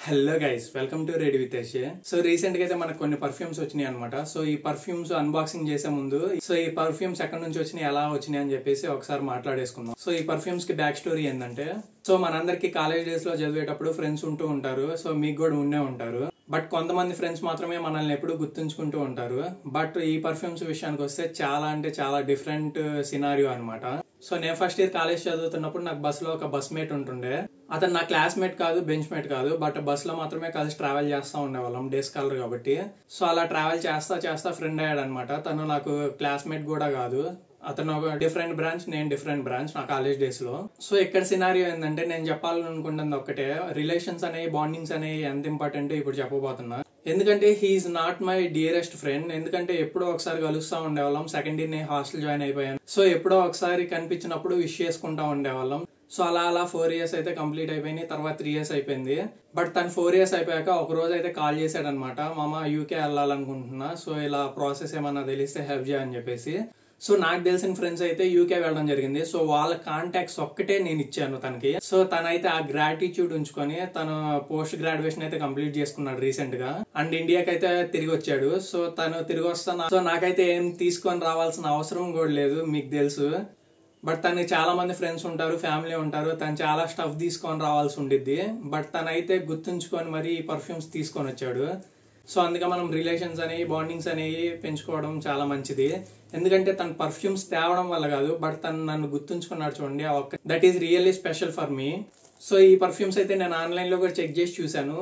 Hello guys, welcome to ready with Yash. So recent గా అయితే మనకు కొన్ని పర్ఫ్యూమ్స్ వచ్చినాయి అనమాట. సో ఈ పర్ఫ్యూమ్స్ అన్బాక్సింగ్ చేసే ముందు ఈ పర్ఫ్యూమ్స్ ఎక్కడి నుంచి వచ్చినాయి, ఎలా వచ్చినాయి అని చెప్పేసి ఒకసారి మాట్లాడేసుకుందాం. సో ఈ పర్ఫ్యూమ్స్ కి బ్యాక్ స్టోరీ ఏంటంటే, సో మనందరికి కాలేజ్ డేస్ లో చదివేటప్పుడు ఫ్రెండ్స్ ఉంటూ ఉంటారు. సో మీకు కూడా ఉండే ఉంటారు. బట్ కొంతమంది ఫ్రెండ్స్ మాత్రమే మనల్ని ఎప్పుడు గుర్తుంచుకుంటూ ఉంటారు. బట్ ఈ పర్ఫ్యూమ్స్ విషయానికి వస్తే చాలా అంటే చాలా డిఫరెంట్ సినారియో అనమాట. సో నేను ఫస్ట్ ఇయర్ కాలేజ్ చదువుతున్నప్పుడు నాకు బస్ లో ఒక బస్ మేట్ ఉంటుండే. అతను నా క్లాస్మేట్ కాదు, బెంచ్ మేట్ కాదు, బట్ బస్ లో మాత్రమే కలిసి ట్రావెల్ చేస్తా ఉండేవాళ్ళం, డే స్కాలర్ కాబట్టి. సో అలా ట్రావెల్ చేస్తా చేస్తా ఫ్రెండ్ అయ్యాడు అనమాట. తను నాకు క్లాస్మేట్ కూడా కాదు. అతను ఒక డిఫరెంట్ బ్రాంచ్, నేను డిఫరెంట్ బ్రాంచ్ నా కాలేజ్ డేస్ లో. సో ఇక్కడ సినారియో ఏంటంటే, నేను చెప్పాలనుకుంటుంది ఒకటే, రిలేషన్స్ అనేవి, బాండింగ్స్ అనేవి ఎంత ఇంపార్టెంట్ ఇప్పుడు చెప్పబోతున్నా. ఎందుకంటే he's not my dearest friend. ఎందుకంటే ఎప్పుడో ఒకసారి కలుస్తా ఉండేవాళ్ళం. సెకండ్ ఇయర్ నేను హాస్టల్ జాయిన్ అయిపోయాను. సో ఎప్పుడో ఒకసారి కనిపించినప్పుడు విష్ చేసుకుంటా ఉండేవాళ్ళం. సో అలా 4 years అయితే కంప్లీట్ అయిపోయినాయి. తర్వాత 3 years అయిపోయింది. బట్ తను 4 years అయిపోయాక ఒక రోజు అయితే కాల్ చేశాడు అనమాట. మామ యూకే వెళ్ళాలనుకుంటున్నా, సో ఇలా ప్రాసెస్ ఏమన్నా తెలిస్తే హెల్ప్ చేయని చెప్పేసి. సో నాకు తెలిసిన ఫ్రెండ్స్ అయితే యూకే వెళ్ళడం జరిగింది. సో వాళ్ళ కాంటాక్ట్స్ ఒక్కటే నేను ఇచ్చాను తనకి. సో తనైతే ఆ గ్రాటిట్యూడ్ ఉంచుకొని తను పోస్ట్ గ్రాడ్యుయేషన్ అయితే కంప్లీట్ చేసుకున్నాడు రీసెంట్ గా. అండ్ ఇండియాకి అయితే తిరిగి వచ్చాడు. సో తను తిరిగి వస్తాను. సో నాకైతే ఏం తీసుకొని రావాల్సిన అవసరం కూడా లేదు, మీకు తెలుసు. బట్ తనకి చాలా మంది ఫ్రెండ్స్ ఉంటారు, ఫ్యామిలీ ఉంటారు. తను చాలా స్టఫ్ తీసుకొని రావాల్సి ఉండిద్ది. బట్ తనైతే గుర్తుంచుకొని మరి ఈ పర్ఫ్యూమ్స్ తీసుకొని వచ్చాడు. సో అందుకే మనం రిలేషన్స్ అనేవి, బాండింగ్స్ అనేవి పెంచుకోవడం చాలా మంచిది. ఎందుకంటే తన పర్ఫ్యూమ్స్ తేవడం వల్ల కాదు, బట్ తను నన్ను గుర్తుంచుకున్నాడు చూడండి, that is really special for me. So ఈ పర్ఫ్యూమ్స్ అయితే నేను ఆన్లైన్ లో కూడా చెక్ చేసి చూసాను.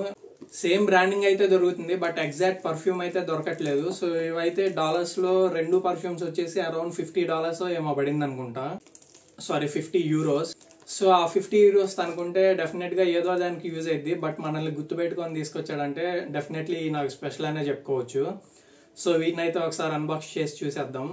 సేమ్ బ్రాండింగ్ అయితే దొరుకుతుంది, బట్ ఎగ్జాక్ట్ పర్ఫ్యూమ్ అయితే దొరకట్లేదు. సో ఇవైతే డాలర్స్ లో 2 పర్ఫ్యూమ్స్ వచ్చేసి అరౌండ్ $50 ఏమో పడింది అనుకుంటా. సారీ, €50. సో ఆ €50 అనుకుంటే డెఫినెట్ గా ఏదో దానికి యూజ్ అయింది. బట్ మనల్ని గుర్తుపెట్టుకొని తీసుకొచ్చాడంటే డెఫినెట్లీ నాకు స్పెషల్ అనే చెప్పుకోవచ్చు. సో వీటిని అయితే ఒకసారి అన్బాక్స్ చేసి చూసేద్దాం.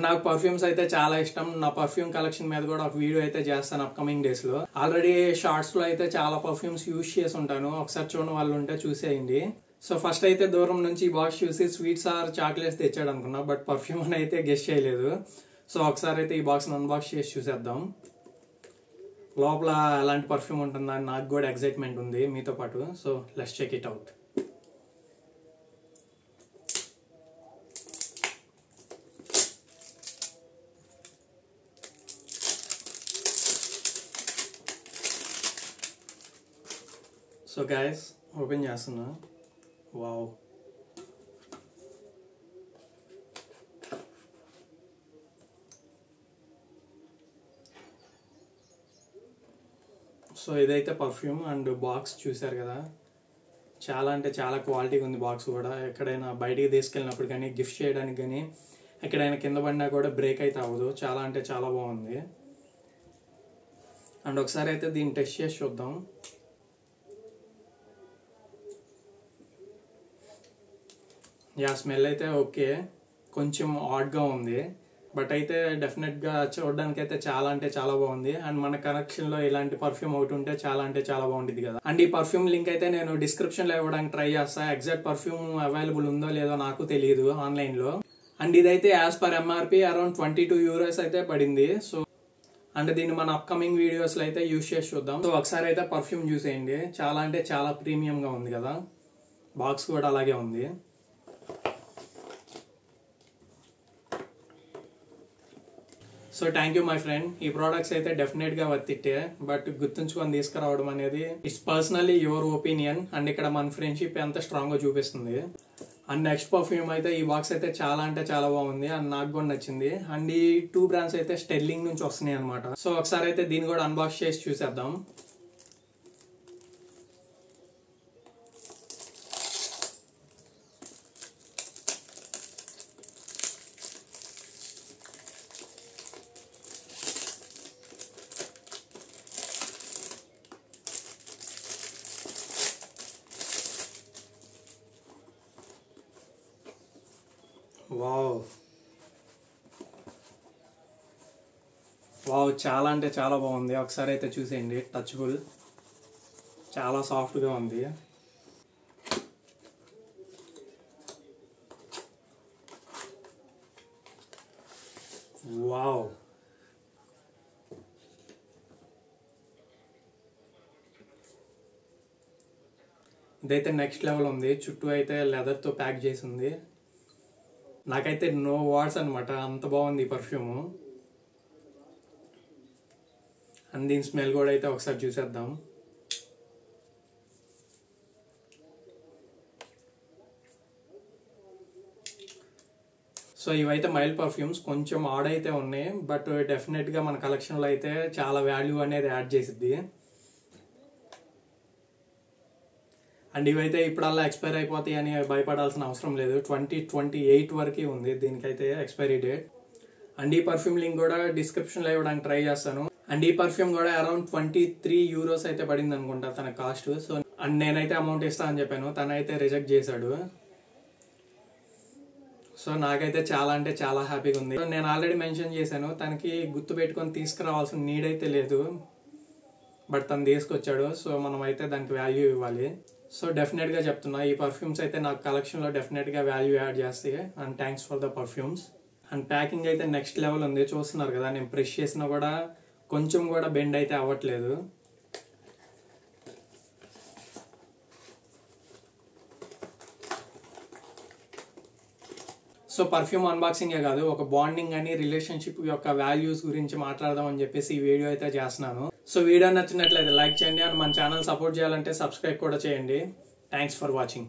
నాకు పర్ఫ్యూమ్స్ అయితే చాలా ఇష్టం. నా పర్ఫ్యూమ్ కలెక్షన్ మీద కూడా ఒక వీడియో అయితే చేస్తాను అప్కమింగ్ డేస్ లో. ఆల్రెడీ షార్ట్స్ లో అయితే చాలా పర్ఫ్యూమ్స్ యూజ్ చేసి ఉంటాను. ఒకసారి చూడని వాళ్ళు ఉంటే చూసేయండి. సో ఫస్ట్ అయితే దూరం నుంచి ఈ బాక్స్ చూసి స్వీట్స్ ఆర్ చాక్లెట్స్ తెచ్చాడు అనుకున్నా, బట్ పర్ఫ్యూమ్ అని అయితే గెస్ట్ చేయలేదు. సో ఒకసారి అయితే ఈ బాక్స్ అన్బాక్స్ చేసి చూసేద్దాం. లోపల ఎలాంటి పర్ఫ్యూమ్ ఉంటుందా అని నాకు కూడా ఎక్సైట్మెంట్ ఉంది మీతో పాటు. So let's check it out. So guys, open చేస్తున్నా. వావ్, సో ఇదైతే పర్ఫ్యూమ్. అండ్ బాక్స్ చూసారు కదా, చాలా అంటే చాలా క్వాలిటీగా ఉంది బాక్స్ కూడా. ఎక్కడైనా బయటికి తీసుకెళ్ళినప్పుడు కానీ, గిఫ్ట్ చేయడానికి కానీ, ఎక్కడైనా కింద పడినా కూడా బ్రేక్ అయితే అవ్వదు. చాలా అంటే చాలా బాగుంది. అండ్ ఒకసారి అయితే దీన్ని టెస్ట్ చేసి చూద్దాం. యా, స్మెల్ అయితే ఓకే, కొంచెం ఆడ్గా ఉంది. బట్ అయితే డెఫినెట్ గా చూడడానికి అయితే చాలా అంటే చాలా బాగుంది. అండ్ మన కనెక్షన్ లో ఇలాంటి పర్ఫ్యూమ్ ఒకటి ఉంటే చాలా అంటే చాలా బాగుంటుంది కదా. అండ్ ఈ పర్ఫ్యూమ్ లింక్ అయితే నేను డిస్క్రిప్షన్ లో ఇవ్వడానికి ట్రై చేస్తా. ఎగ్జాక్ట్ పర్ఫ్యూమ్ అవైలబుల్ ఉందో లేదో నాకు తెలియదు ఆన్లైన్ లో. అండ్ ఇదైతే యాజ్ పర్ ఎంఆర్పి అరౌండ్ €22 అయితే పడింది. సో అండ్ దీన్ని మన అప్కమింగ్ వీడియోస్ లో అయితే యూజ్ చేసి చూద్దాం. సో ఒకసారి అయితే పర్ఫ్యూమ్ చూసేయండి. చాలా అంటే చాలా ప్రీమియం గా ఉంది కదా. బాక్స్ కూడా అలాగే ఉంది. So thank you my friend. ఈ ప్రోడక్ట్స్ అయితే డెఫినెట్ గా వర్తిట్టే, బట్ గుర్తుంచుకొని తీసుకురావడం అనేది it's personally your opinion. And ఇక్కడ మన ఫ్రెండ్షిప్ ఎంత స్ట్రాంగ్ గా చూపిస్తుంది. అండ్ నెక్స్ట్ పర్ఫ్యూమ్ అయితే ఈ బాక్స్ అయితే చాలా అంటే చాలా బాగుంది. అండ్ నాకు కూడా నచ్చింది. అండ్ ఈ 2 బ్రాండ్స్ అయితే స్టెర్లింగ్ నుంచి వస్తున్నాయి అనమాట. సో ఒకసారి అయితే దీన్ని కూడా అన్బాక్స్ చేసి చూసేద్దాం. వావ్ వావ్, చాలా అంటే చాలా బాగుంది. ఒకసారి అయితే చూసేయండి. టచబుల్, చాలా సాఫ్ట్గా ఉంది. వావ్, ఇదైతే నెక్స్ట్ లెవెల్ ఉంది. చుట్టూ అయితే లెదర్తో ప్యాక్ చేసి ఉంది. నాకైతే నో వర్డ్స్ అనమాట, అంత బాగుంది ఈ పర్ఫ్యూమ్. అండ్ దీని స్మెల్ కూడా అయితే ఒకసారి చూసేద్దాం. సో ఇవైతే మైల్డ్ పర్ఫ్యూమ్స్, కొంచెం ఆడ్ అయితే ఉన్నాయి, బట్ డెఫినెట్గా మన కలెక్షన్లో అయితే చాలా వాల్యూ అనేది యాడ్ చేసిద్ది. అండ్ ఇవైతే ఇప్పుడల్లా ఎక్స్పైర్ అయిపోతాయి అని భయపడాల్సిన అవసరం లేదు. 2028 వరకు ఉంది దీనికైతే ఎక్స్పైరీ డేట్. అండ్ ఈ పర్ఫ్యూమ్ లింక్ కూడా డిస్క్రిప్షన్లో ఇవ్వడానికి ట్రై చేస్తాను. అండ్ ఈ పర్ఫ్యూమ్ కూడా అరౌండ్ 23 euros అయితే పడింది అనుకుంటా తన కాస్ట్. సో అండ్ నేనైతే అమౌంట్ ఇస్తా అని చెప్పాను, తనైతే రిజెక్ట్ చేశాడు. సో నాకైతే చాలా అంటే చాలా హ్యాపీగా ఉంది. నేను ఆల్రెడీ మెన్షన్ చేశాను, తనకి గుర్తు పెట్టుకొని తీసుకురావాల్సిన నీడ్ అయితే లేదు, బట్ తను తీసుకొచ్చాడు. సో మనం అయితే దానికి వాల్యూ ఇవ్వాలి. సో డెఫినెట్గా చెప్తున్నా, ఈ పర్ఫ్యూమ్స్ అయితే నాకు కలెక్షన్లో డెఫినెట్గా వాల్యూ యాడ్ చేస్తాయి. And thanks for the perfumes. And packing అయితే నెక్స్ట్ లెవెల్ ఉంది. చూస్తున్నారు కదా, నేను ప్రెస్ చేసినా కూడా కొంచెం కూడా బెండ్ అయితే అవ్వట్లేదు. సో పర్ఫ్యూమ్ అన్బాక్సింగే కాదు, ఒక బాండింగ్ అని రిలేషన్షిప్ యొక్క వాల్యూస్ గురించి మాట్లాడదాం అని చెప్పేసి ఈ వీడియో అయితే చేస్తున్నాను. సో వీడియో నచ్చినట్లయితే లైక్ చేయండి. అండ్ మన ఛానల్ సపోర్ట్ చేయాలంటే సబ్స్క్రైబ్ కూడా చేయండి. Thanks for watching.